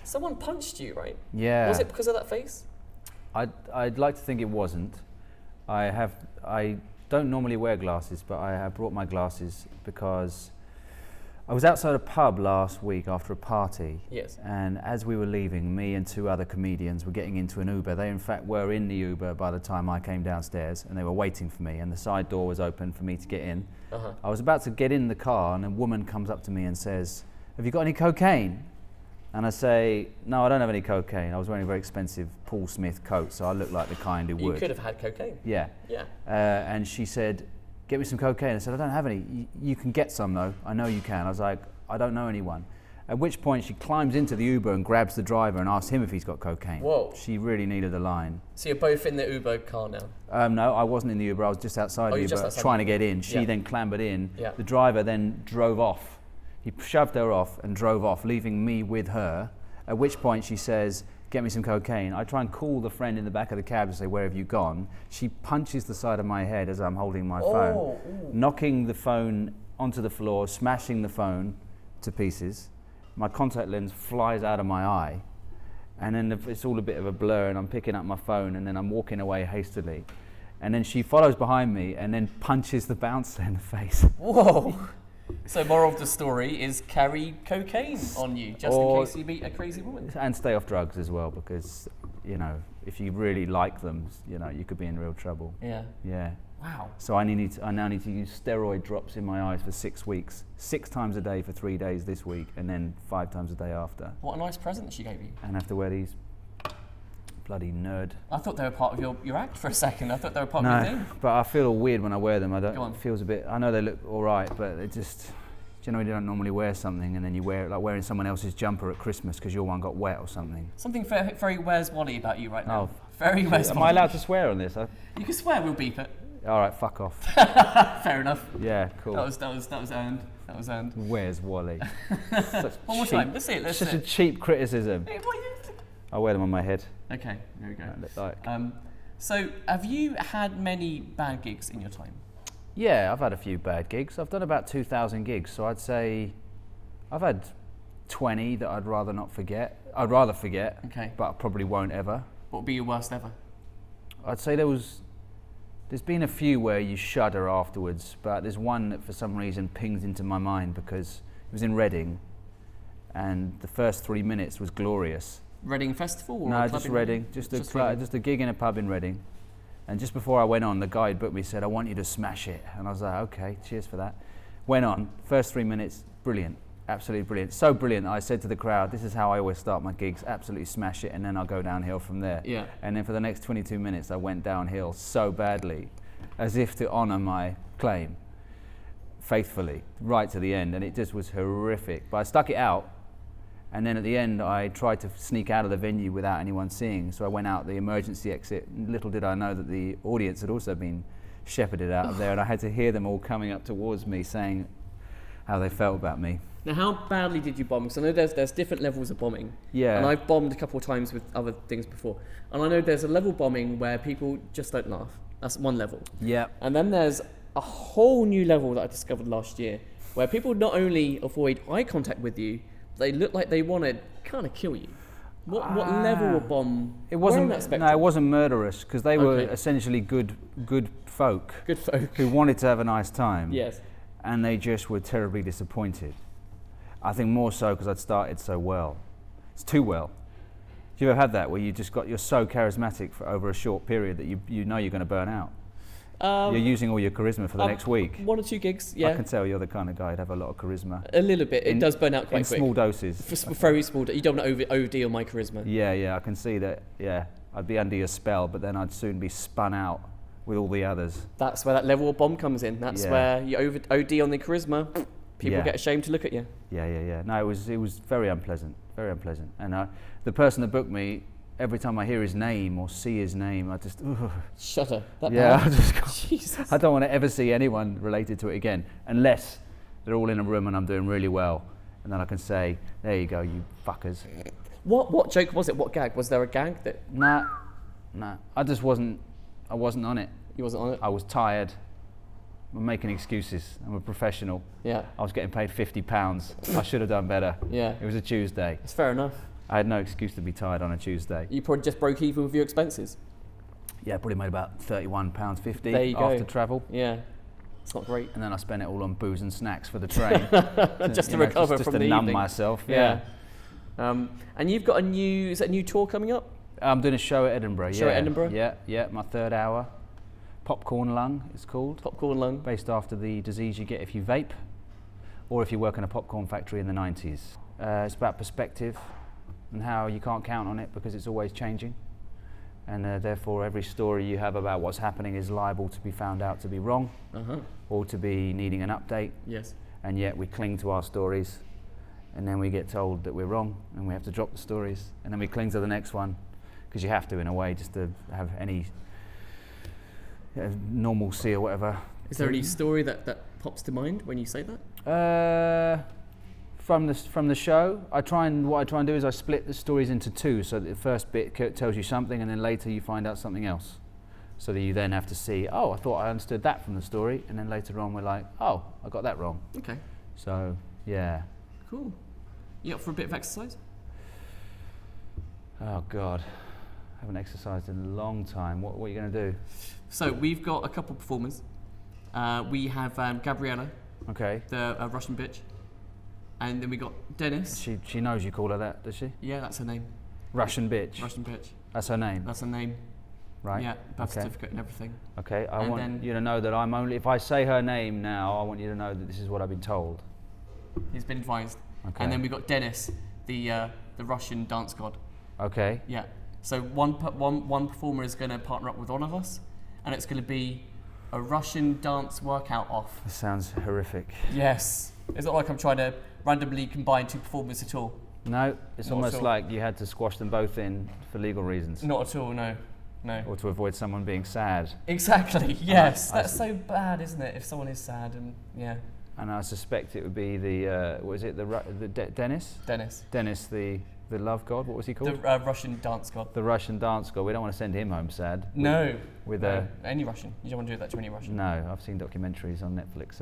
Someone punched you, right? Yeah. Was it because of that face? I'd like to think it wasn't. I don't normally wear glasses, but I have brought my glasses because I was outside a pub last week after a party. Yes. And as we were leaving, me and 2 other comedians were getting into an Uber. They in fact were in the Uber by the time I came downstairs, and they were waiting for me, and the side door was open for me to get in. I was about to get in the car, and a woman comes up to me and says, "Have you got any cocaine?" And I say, "No, I don't have any cocaine." I was wearing a very expensive Paul Smith coat, so I looked like the kind who would. You could have had cocaine. Yeah. Yeah. And she said, "Get me some cocaine." I said, "I don't have any." You can get some though. I know you can. I was like, "I don't know anyone." At which point she climbs into the Uber and grabs the driver and asks him if he's got cocaine. Whoa. She really needed a line. So you're both in the Uber car now? No, I wasn't in the Uber. I was just outside the Uber trying to get in. She then clambered in. Yeah. The driver then drove off. He shoved her off and drove off, leaving me with her. At which point she says, "Get me some cocaine." I try and call the friend in the back of the cab to say, "Where have you gone?" She punches the side of my head as I'm holding my phone, knocking the phone onto the floor, smashing the phone to pieces. My contact lens flies out of my eye, and then it's all a bit of a blur, and I'm picking up my phone, and then I'm walking away hastily. And then she follows behind me and then punches the bouncer in the face. Whoa. So moral of the story is carry cocaine on you, just in case you meet a crazy woman. And stay off drugs as well, because, you know, if you really like them, you know, you could be in real trouble. Yeah. Yeah. Wow. So I now need to use steroid drops in my eyes for 6 weeks, 6 times a day for 3 days this week, and then 5 times a day after. What a nice present she gave you. And I have to wear these. Bloody nerd. I thought they were part of your act for a second. I thought they were part of your thing. But I feel all weird when I wear them. Go on. It feels a bit, I know they look all right, but it just, you know, you don't normally wear something and then you wear it like wearing someone else's jumper at Christmas because your one got wet or something. Something very, very Where's Wally about you right now. Oh. Very Where's Wally. Am I allowed to swear on this? You can swear, we'll beep it. All right, fuck off. Fair enough. Yeah, cool. That was earned. That was earned. Where's Wally? One more time. Let's see it. Such a cheap criticism. Hey, what are you... I wear them on my head. Okay, there we go. Like. So, have you had many bad gigs in your time? Yeah, I've had a few bad gigs. I've done about 2,000 gigs, so I'd say I've had 20 that I'd rather not forget. I'd rather forget, okay, but I probably won't ever. What would be your worst ever? I'd say there's been a few where you shudder afterwards, but there's one that for some reason pings into my mind because it was in Reading, and the first 3 minutes was glorious. Reading Festival? Or no, just Reading. Just a gig in a pub in Reading. And just before I went on, the guy who booked me said, "I want you to smash it." And I was like, okay, cheers for that. Went on, first 3 minutes, brilliant, absolutely brilliant. So brilliant that I said to the crowd, this is how I always start my gigs, absolutely smash it, and then I'll go downhill from there. Yeah. And then for the next 22 minutes, I went downhill so badly, as if to honour my claim, faithfully, right to the end, and it just was horrific. But I stuck it out. And then at the end, I tried to sneak out of the venue without anyone seeing. So I went out the emergency exit. Little did I know that the audience had also been shepherded out of there. And I had to hear them all coming up towards me saying how they felt about me. Now, how badly did you bomb? Because I know there's different levels of bombing. Yeah. And I've bombed a couple of times with other things before. And I know there's a level bombing where people just don't laugh. That's one level. Yeah. And then there's a whole new level that I discovered last year where people not only avoid eye contact with you, they look like they want to kind of kill you. What level of bomb? It wasn't. No, it wasn't murderous because they were essentially good folk. Good folk who wanted to have a nice time. Yes. And they just were terribly disappointed. I think more so because I'd started so well. It's too well. Do you ever had that where you're so charismatic for over a short period that you know you're going to burn out? You're using all your charisma for the next week. 1 or 2 gigs, yeah. I can tell you're the kind of guy who'd have a lot of charisma. A little bit. It does burn out quite quick. In small doses. Very small. You don't want to OD on my charisma. Yeah, I can see that. Yeah, I'd be under your spell, but then I'd soon be spun out with all the others. That's where that level of bomb comes in. That's where you OD on the charisma. People get ashamed to look at you. Yeah. No, it was very unpleasant. Very unpleasant. And the person that booked me, every time I hear his name or see his name, I just shudder. I don't want to ever see anyone related to it again, unless they're all in a room and I'm doing really well, and then I can say, "There you go, you fuckers." What joke was it? What gag? Was there a gag that? Nah. I wasn't on it. You wasn't on it? I was tired. I'm making excuses. I'm a professional. Yeah. I was getting paid £50. I should have done better. Yeah. It was a Tuesday. It's fair enough. I had no excuse to be tired on a Tuesday. You probably just broke even with your expenses. Yeah, probably made about £31.50 There you go. after travel. Yeah, it's not great. And then I spent it all on booze and snacks for the train. Just to recover just from to the numb evening. myself. Yeah. And you've got is that a new tour coming up? I'm doing a show at Edinburgh. Show at Edinburgh? Yeah, my third hour. Popcorn lung, it's called. Popcorn lung. Based after the disease you get if you vape, or if you work in a popcorn factory in the 90s. It's about perspective and how you can't count on it because it's always changing. And therefore every story you have about what's happening is liable to be found out to be wrong, or to be needing an update. Yes. And yet we cling to our stories, and then we get told that we're wrong, and we have to drop the stories, and then we cling to the next one, because you have to in a way just to have any normalcy or whatever. Is there any story that pops to mind when you say that? From the show, what I try and do is I split the stories into two, so that the first bit tells you something, and then later you find out something else. So that you then have to see, oh, I thought I understood that from the story, and then later on we're like, oh, I got that wrong. Okay. So, yeah. Cool. You up for a bit of exercise? Oh God, I haven't exercised in a long time. What are you going to do? So we've got a couple performers. We have Gabriella, Okay. the Russian bitch, and then we got Dennis. She knows you call her that, does she? Yeah, that's her name. Russian bitch. Russian bitch. That's her name. That's her name. Right. Yeah, birth Okay. certificate and everything. Okay. I And want then- you to know that I'm only. If I say her name now, I want you to know that this is what I've been told. He's been advised. Okay. And then we got Dennis, the Russian dance god. Okay. Yeah. So one performer is going to partner up with one of us, and it's going to be a Russian dance workout off. This sounds horrific. Yes. It's not like I'm trying to randomly combine two performers at all. No, it's Not at almost all. like you had to squash them both in for legal reasons, Not at all. No. No. or to avoid someone being sad. Exactly. Yes. I That's so bad, isn't it? If someone is sad and yeah. And I suspect it would be the Dennis? Dennis, Dennis, the love god. What was he called? the Russian dance god. The Russian dance god. We don't want to send him home sad. No. With no. Any Russian. You don't want to do that to any Russian. No, I've seen documentaries on Netflix